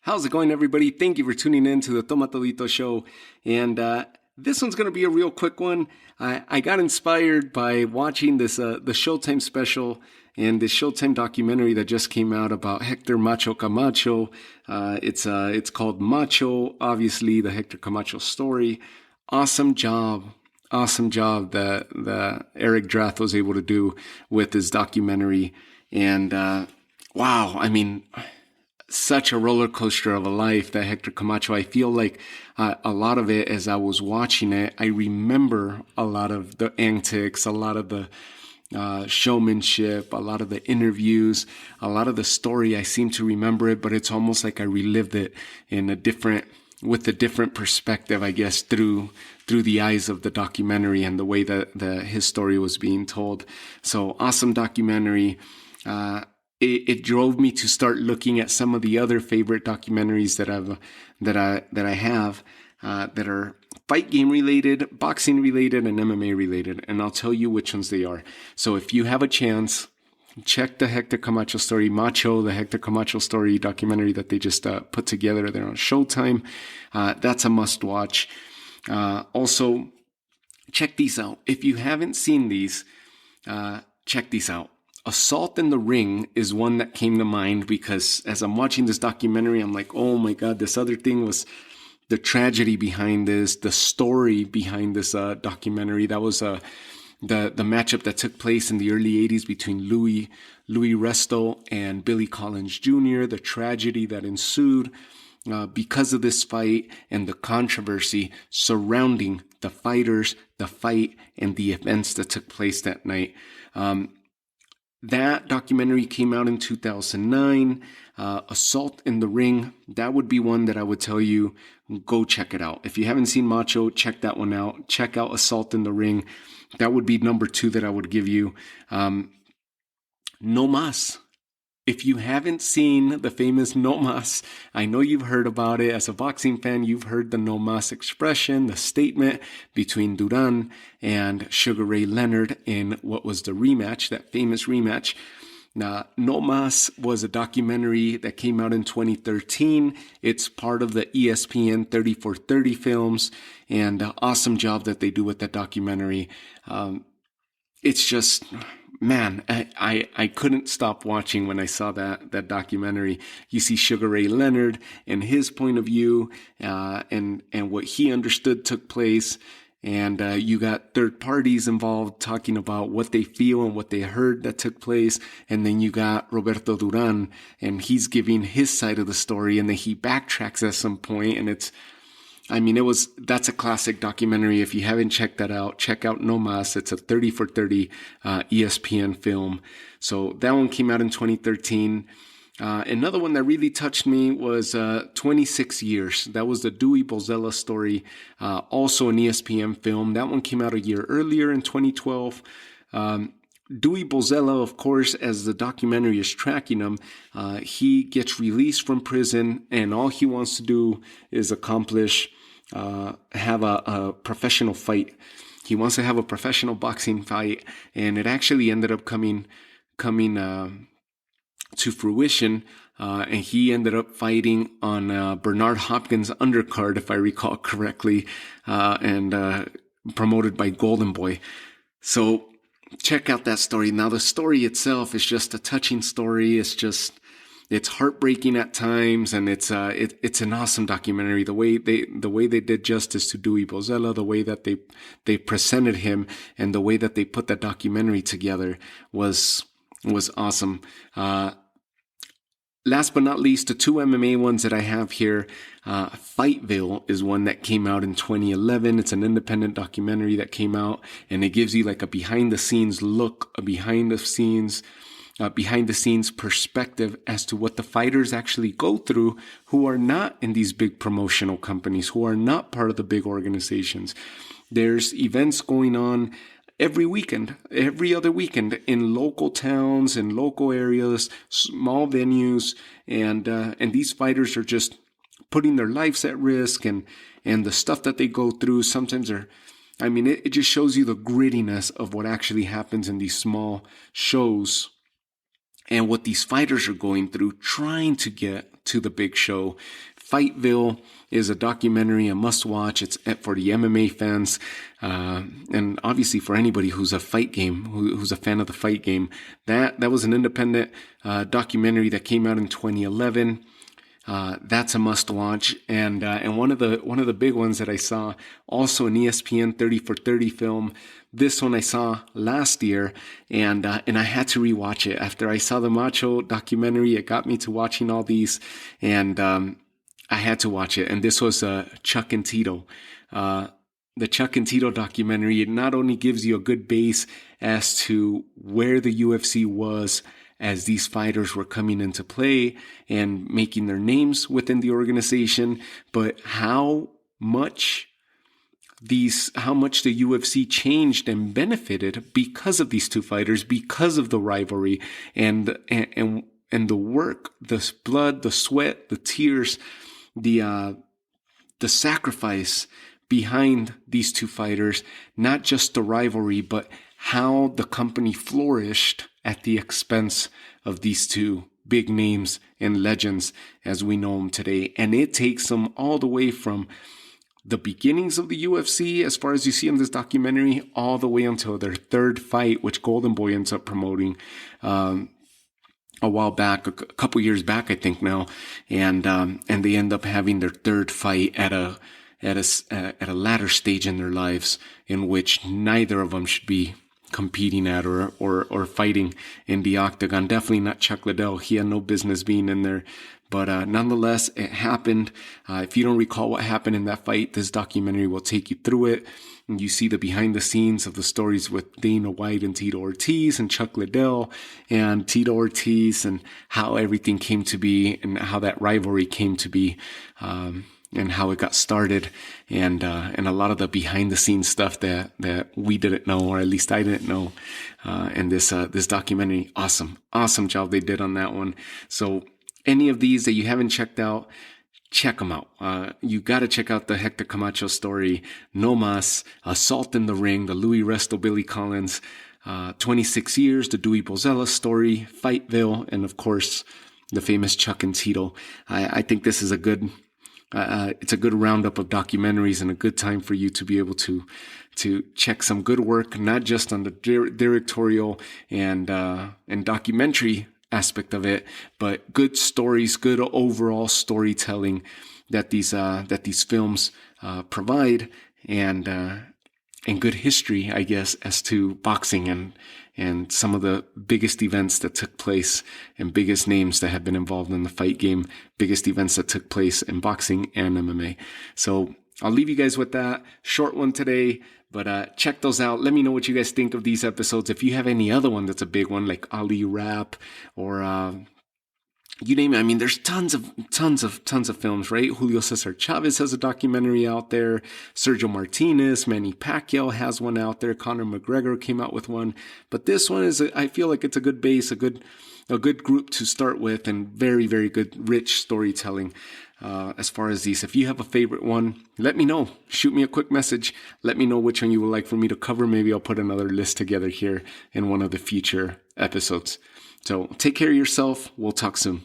How's it going, everybody? Thank you for tuning in to the Toma Todito show. And this one's going to be a real quick one. I got inspired by watching this the Showtime special and the Showtime documentary that just came out about Hector Macho Camacho. It's called Macho, obviously, the Hector Camacho story. Awesome job that Eric Drath was able to do with his documentary. And wow, I mean, such a roller coaster of a life that Hector Camacho. I feel like a lot of it, as I was watching it, I remember a lot of the antics, a lot of the showmanship, a lot of the interviews, a lot of the story. I seem to remember it, but it's almost like I relived it with a different perspective, I guess, through the eyes of the documentary and the way that his story was being told. So awesome documentary. It drove me to start looking at some of the other favorite documentaries that I have that are fight game related, boxing related, and MMA related, and I'll tell you which ones they are. So if you have a chance, check the Hector Camacho Story, Macho, the Hector Camacho Story documentary that they just put together there on Showtime. That's a must watch. Also, check these out. If you haven't seen these, check these out. Assault in the Ring is one that came to mind because as I'm watching this documentary, I'm like, oh my God, this other thing was the tragedy behind this, the story behind this documentary. That was the matchup that took place in the early 80s between Louis Resto and Billy Collins Jr., the tragedy that ensued because of this fight and the controversy surrounding the fighters, the fight, and the events that took place that night. That documentary came out in 2009. Assault in the Ring, that would be one that I would tell you, go check it out. If you haven't seen Macho, check that one out. Check out Assault in the Ring. That would be number 2 that I would give you. No Mas. If you haven't seen the famous No Mas, I know you've heard about it. As a boxing fan, you've heard the No Mas expression, the statement between Duran and Sugar Ray Leonard in what was the rematch, that famous rematch. Now, No Mas was a documentary that came out in 2013. It's part of the ESPN 30 for 30 films, and awesome job that they do with that documentary. It's just... Man, I couldn't stop watching when I saw that documentary. You see Sugar Ray Leonard and his point of view, and what he understood took place. And you got third parties involved talking about what they feel and what they heard that took place. And then you got Roberto Duran, and he's giving his side of the story, and then he backtracks at some point, and that's a classic documentary. If you haven't checked that out, check out No Mas. It's a 30 for 30 ESPN film. So that one came out in 2013. Another one that really touched me was 26 Years. That was the Dewey Bozella story, also an ESPN film. That one came out a year earlier in 2012. Dewey Bozella, of course, as the documentary is tracking him, he gets released from prison, and all he wants to do is have a professional fight. He wants to have a professional boxing fight, and it actually ended up coming to fruition. And he ended up fighting on Bernard Hopkins' undercard, if I recall correctly, and promoted by Golden Boy. So check out that story. Now, the story itself is just a touching story. It's heartbreaking at times, and it's an awesome documentary. The way they did justice to Dewey Bozella, the way that they presented him, and the way that they put that documentary together was awesome. Last but not least, the 2 MMA ones that I have here, Fightville is one that came out in 2011. It's an independent documentary that came out, and it gives you like a behind the scenes look, a behind the scenes perspective as to what the fighters actually go through who are not in these big promotional companies, who are not part of the big organizations. There's events going on every weekend, every other weekend, in local towns, in local areas, small venues, and these fighters are just putting their lives at risk, and the stuff that they go through sometimes it just shows you the grittiness of what actually happens in these small shows and what these fighters are going through, trying to get to the big show. Fightville is a documentary, a must-watch. It's for the MMA fans, and obviously for anybody who's a fight game, who's a fan of the fight game. That was an independent documentary that came out in 2011. That's a must-watch, and one of the big ones that I saw, also an ESPN 30 for 30 film. This one I saw last year, and I had to rewatch it after I saw the Macho documentary. It got me to watching all these, and I had to watch it. And this was Chuck and Tito. The Chuck and Tito documentary, it not only gives you a good base as to where the UFC was as these fighters were coming into play and making their names within the organization, but how much the UFC changed and benefited because of these two fighters, because of the rivalry and the work, the blood, the sweat, the tears, the sacrifice behind these two fighters, not just the rivalry, but how the company flourished at the expense of these two big names and legends as we know them today. And it takes them all the way from the beginnings of the UFC, as far as you see in this documentary, all the way until their third fight, which Golden Boy ends up promoting a while back, a couple years back, I think now, and they end up having their third fight at a latter stage in their lives in which neither of them should be competing at or fighting in the octagon. Definitely not Chuck Liddell. He had no business being in there. But nonetheless, it happened. If you don't recall what happened in that fight, this documentary will take you through it. And you see the behind the scenes of the stories with Dana White and Tito Ortiz and Chuck Liddell and Tito Ortiz and how everything came to be and how that rivalry came to be. And how it got started, and a lot of the behind the scenes stuff that we didn't know, or at least I didn't know. And this documentary, awesome job they did on that one. So any of these that you haven't checked out, check them out. You got to check out the Hector Camacho Story, No Mas, Assault in the Ring, the Louis Resto Billy Collins, 26 Years, the Dewey Bozella Story, Fightville, and of course the famous Chuck and Tito. I think this is a good. It's a good roundup of documentaries and a good time for you to be able to check some good work, not just on the directorial and documentary aspect of it, but good stories, good overall storytelling that these films provide, and good history, I guess, as to boxing and some of the biggest events that took place and biggest names that have been involved in the fight game, biggest events that took place in boxing and MMA. So I'll leave you guys with that. Short one today, but check those out. Let me know what you guys think of these episodes. If you have any other one that's a big one, like Ali Rap or you name it. I mean, there's tons of films, right? Julio Cesar Chavez has a documentary out there. Sergio Martinez, Manny Pacquiao has one out there. Conor McGregor came out with one. But this one is, I feel like it's a good base, a good group to start with, and very, very good, rich storytelling. As far as these, if you have a favorite one, let me know. Shoot me a quick message. Let me know which one you would like for me to cover. Maybe I'll put another list together here in one of the future episodes. So take care of yourself. We'll talk soon.